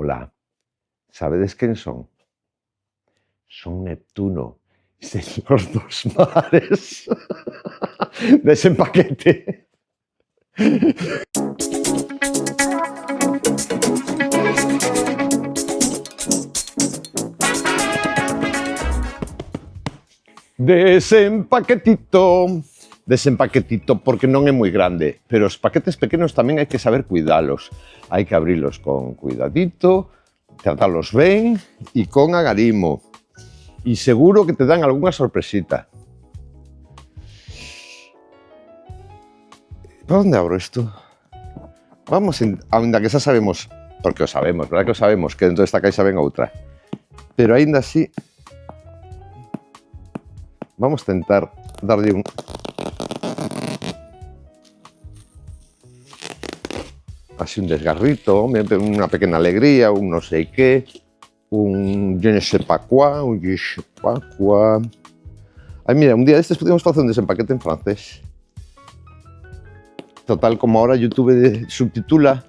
Ola, sabedes quen son? Son Neptuno, señor dos mares. Desempaquete. Desempaquetito. Desempaquetito porque non é moi grande, pero os paquetes pequenos tamén hai que saber cuidalos. Hai que abrilos con cuidadito, tratalos ben e con agarimo. E seguro que te dan algunha sorpresita. Para onde abro isto? Vamos, ainda que xa sabemos, porque o sabemos, verdad que o sabemos, que dentro desta caixa ven outra. Pero aínda así, vamos tentar darlle un... así un desgarrito, unha pequena alegría, un non sei qué, un je ne sais pas quoi, un je ne sais pas quoi. Ai, mira, un día destes podíamos facer un desempaquete en francés. Total, como ahora YouTube subtitula,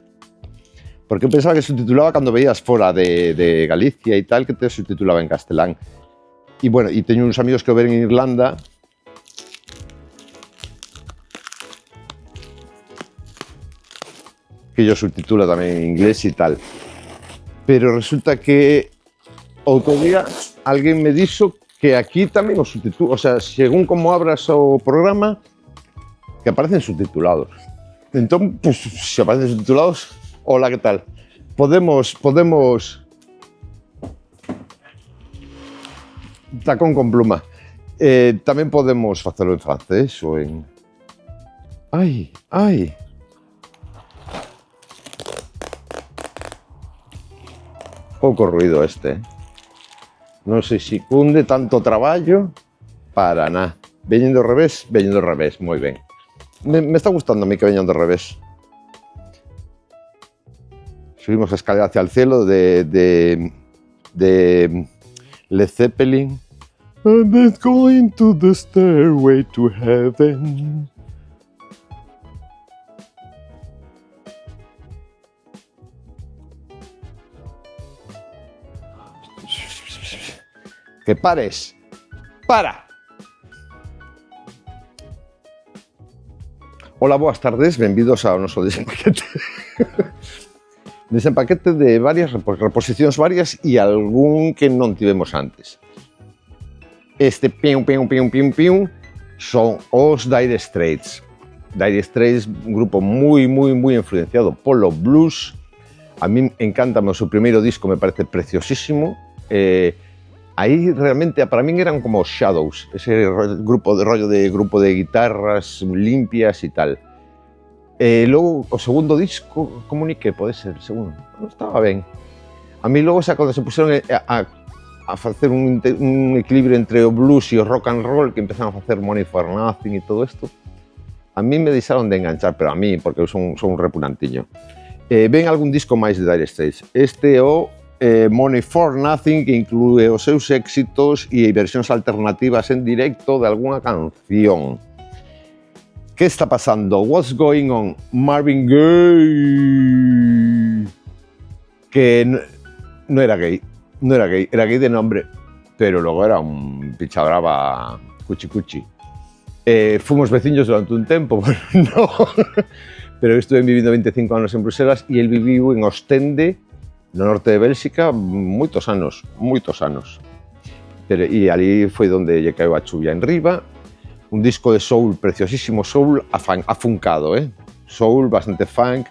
porque eu pensaba que subtitulaba cando veías fora de Galicia e tal, que te subtitulaba en castelán. E, bueno, e teño uns amigos que o ven en Irlanda, que yo subtitula tamén en inglés e tal. Pero resulta que outro día alguén me dixo que aquí tamén o subtitula, o sea, según como abras o programa, que aparecen subtitulados. Entón, pues, se aparecen subtitulados, hola, que tal? Podemos tacón con pluma. Tamén podemos facelo en francés ou en... Ai, ai! Pouco ruido este. Non sei se cunde tanto traballo para nada. Veñen do revés, moi ben. Me está gustando a mí que veñan do revés. Subimos a escalera hacia el cielo de Led Zeppelin. And it's going to the stairway to heaven. Que pares. Para. Hola, boas tardes, benvidos ao noso desempaquete. Desempaquete de varias reposicións varias e algún que non tivemos antes. Este pium son os Dire Straits. Dire Straits, un grupo moi influenciado polo blues. A mí encántame o seu primeiro disco, me parece preciosísimo. Aí realmente para min eran como os Shadows, ese grupo de guitarras limpias e tal. Logo o segundo disco, como ni que pode ser, segundo, non estaba ben. A mí logo xa cando se puseron a facer un equilibrio entre o blues e o rock and roll, que empezaron a facer Money for Nothing e todo isto, a mí me deixaron de enganchar, pero a mí, porque eu son un repugnantiño. Ven algún disco máis de Dire Straits. Este é o Money for Nothing, que inclúe os seus éxitos e versións alternativas en directo de algunha canción. Que está pasando? What's going on? Marvin Gaye, que non era gay, era gay de nombre, pero logo era un pichabrava cuchi. Fomos veciños durante un tempo, no, pero eu estuve vivindo 25 anos en Bruselas e el viviu en Ostende, no norte de Bélxica, moitos anos. E ali foi onde lle caeu a chuvia en riba. Un disco de soul preciosísimo, soul afuncado, soul, bastante funk.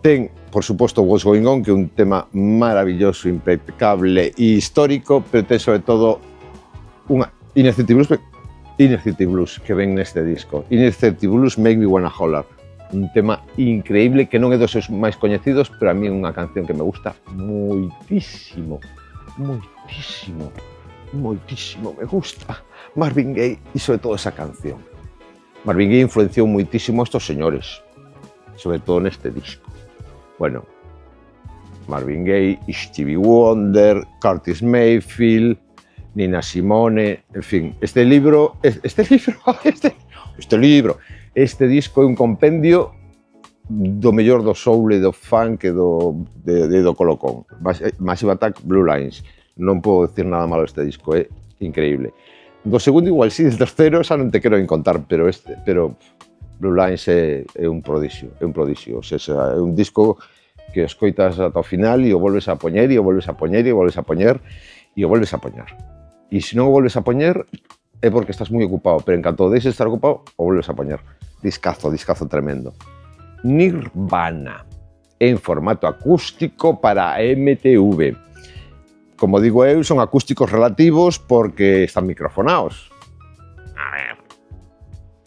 Ten, por suposto, What's Going On, que é un tema maravilloso, impecable e histórico, pero ten sobre todo unha Inner City Blues que ven neste disco. Inner City Blues Make Me Wanna Holler. Un tema increíble que non é dos seus máis coñecidos, pero a mí é unha canción que me gusta moitísimo, me gusta Marvin Gaye e sobre todo esa canción. Marvin Gaye influenciou moitísimo a estos señores, sobre todo neste disco. Bueno, Marvin Gaye, Stevie Wonder, Curtis Mayfield, Nina Simone, en fin, este disco é un compendio do mellor do soul e do funk e do colocón. Massive Attack, Blue Lines. Non podo decir nada malo deste disco, é increíble. Do segundo igual sí, do terceiro xa non te quero contar, pero Blue Lines é un prodixio, o sea, é un disco que escoitas ata o final e o volves a poñer, e o volves a poñer, e o volves a poñer, e o volves a poñer. E se non o volves a poñer é porque estás moi ocupado, pero en canto deixes de estar ocupado, o volves a poñer. Discazo tremendo. Nirvana, en formato acústico para MTV. Como digo eu, son acústicos relativos porque están microfonados. A ver.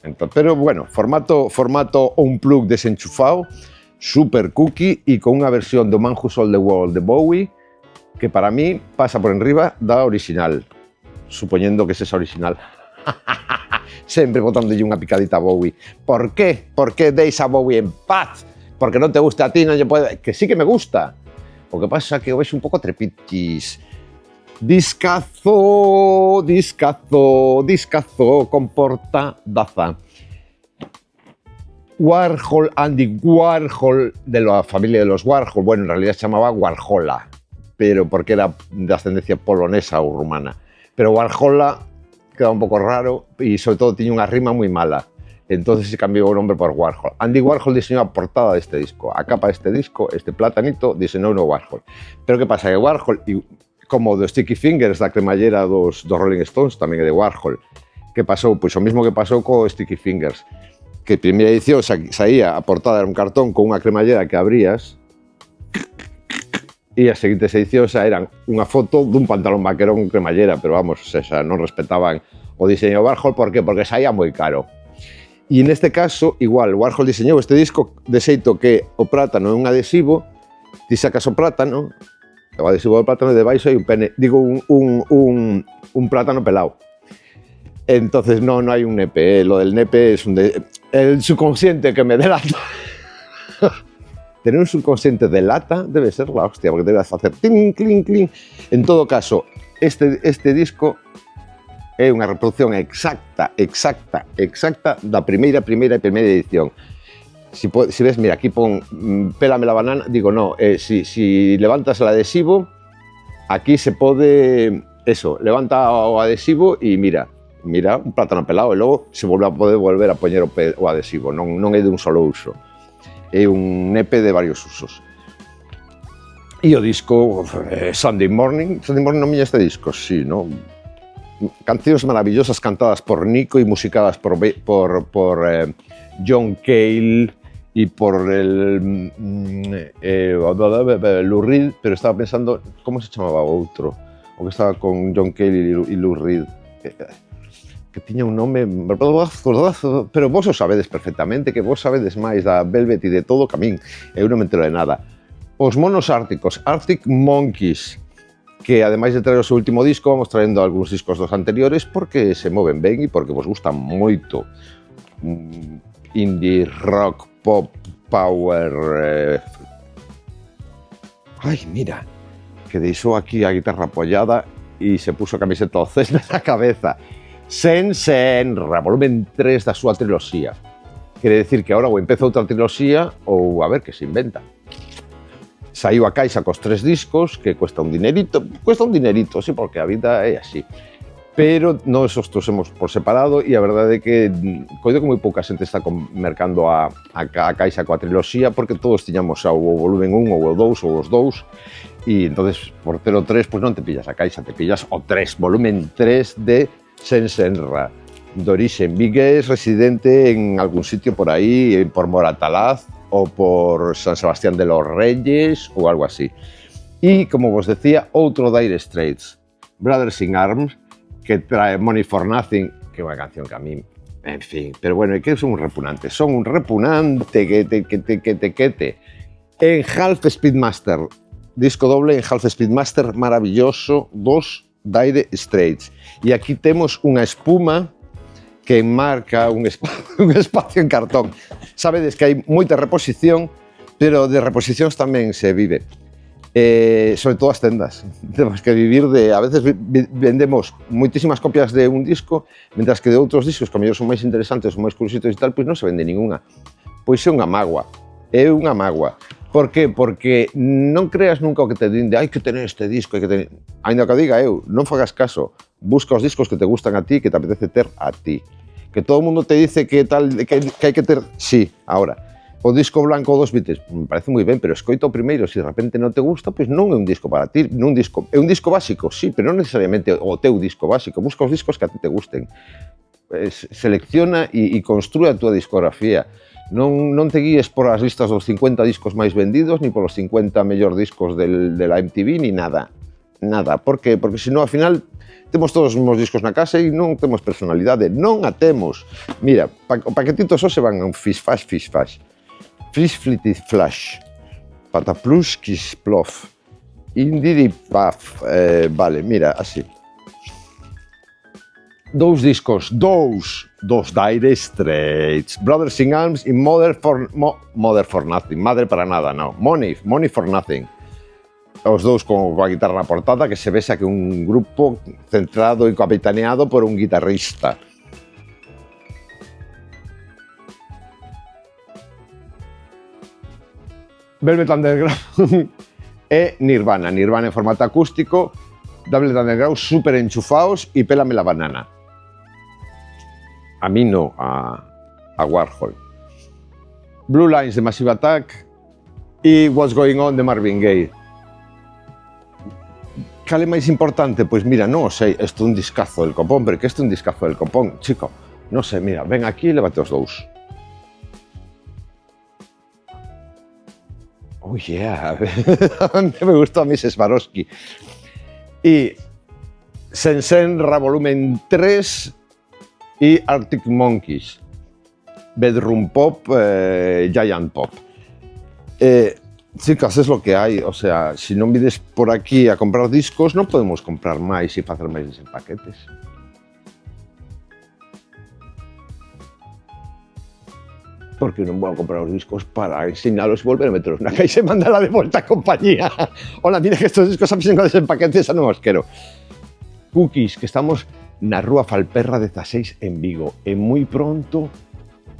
Entón, pero bueno, formato unplug desenchufado, super cookie e con unha versión do Man Who Sold the World de Bowie que para mí pasa por enriba da original, supoñendo que esa original. Sempre botándolle unha picadita a Bowie. Por qué? Por que deis a Bowie en paz? Porque non te gusta a ti, non lle pode... Que sí que me gusta. O que pasa é que o vexo un pouco trepitis. Discazo, comporta daza. Warhol, Andy Warhol, de la familia de los Warhol, bueno, en realidad se llamaba Warhola, pero porque era de ascendencia polonesa o rumana. Pero Warhola queda un poco raro y sobre todo tiene una rima muy mala. Entonces se cambió el nombre por Warhol. Andy Warhol diseñó la portada de este disco. A capa de este disco, este platanito, diseñou no Warhol. Pero que pasa? Que Warhol, como do Sticky Fingers, da cremallera dos Rolling Stones, tamén é de Warhol. Que pasou? Pois o mismo que pasou co Sticky Fingers. Que primeira edición saía, a portada era un cartón con unha cremallera que abrías e as seguintes edicións eran unha foto dun pantalón vaquero con cremallera, pero vamos, xa non respetaban o diseño Warhol. Por qué? Porque saía moi caro. E neste caso, igual, Warhol diseñou este disco de xeito que o plátano é un adhesivo, ti sacas o plátano, o adhesivo do plátano de baixo hai un pene, digo un plátano pelado. Entonces no hai un nepe, lo del nepe es el subconsciente que me delata. Tener un subconsciente de lata debe ser la hostia, porque debe hacer clink, clink, clink. En todo caso, este disco é unha reproducción exacta da primeira edición. Si ves, mira, aquí pon pélame la banana, digo no, si levantas el adhesivo, aquí se pode, eso, levanta o adhesivo e mira, un plátano pelado e logo se pode volver a poñer o adhesivo, non é de un solo uso, é un nepe de varios usos. E o disco Sunday Morning non miña este disco, sí, non? Cancións maravillosas cantadas por Nico e musicadas por John Cale e por Lou Reed, pero estaba pensando, como se chamaba o outro? O que estaba con John Cale e Lou Reed, que tiña un nome, pero vos o sabedes perfectamente, que vos sabedes máis da Velvet e de todo que a min, eu non me entero de nada. Os monos árticos, Arctic Monkeys, que ademais de traer o seu último disco, vamos traendo algúns discos dos anteriores porque se moven ben e porque vos gusta moito. Indie, rock, pop, power... Ai, mira, que deixou aquí a guitarra apoyada e se puso a camiseta do Cesna na cabeza. Senra, volumen 3 da súa triloxía. Quere decir que agora ou empeza outra triloxía ou a ver que se inventa. Saiu a caixa cos 3 discos, que cuesta un dinerito, sí, porque a vida é así. Pero nós os trouxemos por separado e a verdade é que coido que moi pouca xente está mercando a caixa coa triloxía porque todos tiñamos o volumen 1 ou o 2 ou os 2 e entonces por ter o 3 pois non te pillas a caixa, te pillas o 3, volumen 3 de Senra, de origen vigués, residente en algún sitio por aí, por Moratalaz ou por San Sebastián de los Reyes ou algo así. E, como vos decía, outro Dire Straits, Brothers in Arms, que trae Money for Nothing, que é unha canción que a mí, en fin, pero bueno, que son un repugnante que te. En Half Speedmaster, disco doble en Half Speedmaster maravilloso, dos Dire Straits. E aquí temos unha espuma que enmarca un espacio en cartón. Sabedes que hai moita reposición, pero de reposicións tamén se vive. Sobre todo as tendas. Temos que vivir de... A veces vendemos moitísimas copias de un disco, mentras que de outros discos, que a mellor son máis interesantes ou máis curiositos e tal, pois non se vende ninguna. Pois é unha mágoa. é unha mágoa. Por que? Porque non creas nunca o que te din de hai que tener este disco, hai que tener... Ainda que diga eu, non fagas caso, busca os discos que te gustan a ti, que te apetece ter a ti. Que todo o mundo te dice que tal, que hai que ter... Sí, ahora, o disco blanco dos Beatles, me parece moi ben, pero escoita o primeiro, se de repente non te gusta, pois non é un disco para ti, é un disco básico, sí, pero non necesariamente o teu disco básico, busca os discos que a ti te gusten. Selecciona e construe a túa discografía. Non te guíes por as listas dos 50 discos máis vendidos, ni polos 50 mellor discos de la MTV, ni nada. Nada. Por que? Porque senón, ao final, temos todos os mesmos discos na casa e non temos personalidade. Non a temos. Mira, o paquetito só se van a un fish-fash. Flish-flitty-flash. Pataplush-kiss-plof. Indiri-paf. Vale, mira, así. Dous discos, dos Dire Straits, Brothers in Arms e Mother for Nothing, Madre para nada, no, Money for Nothing. Os dous con a guitarra na portada, que se vexa que un grupo centrado e capitaneado por un guitarrista. Velvet Underground e Nirvana en formato acústico, Velvet Underground super enchufaos e Pélame la banana. A mí no, a Warhol. Blue Lines de Massive Attack e What's Going On de Marvin Gaye. Cal é máis importante? Pois mira, non o sei, isto é un discazo del copón, pero que isto é un discazo del copón, chico, non sei, mira, ven aquí e levate os dous. Oh yeah, me gustou a mí Swarovski. E Sensen Volumen 3 e Arctic Monkeys, Bedroom Pop, Giant Pop. Chicas, es lo que hai, o sea, se non vides por aquí a comprar discos, non podemos comprar máis e facer máis desempaquetes. Porque non vou a comprar os discos para enseñalos e volver a meteros na caixa e mandala de volta a compañía. Hola, mira que estos discos fixen con desempaquetes, xa non os quero. Cookies, que estamos na Rúa Falperra 16 en Vigo e moi pronto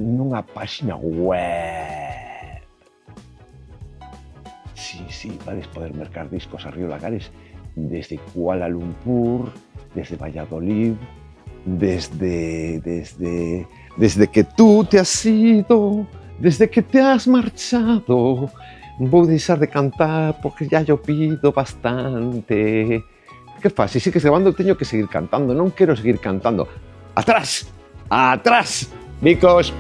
nunha páxina web. Sí, vais poder mercar discos a Río Lagares desde Kuala Lumpur, desde Valladolid, desde que tú te has ido, desde que te has marchado. Vou deixar de cantar porque ya yo pido bastante. Que faz? Se sigues grabando, teño que seguir cantando. Non quero seguir cantando. Atrás! Atrás! Micos!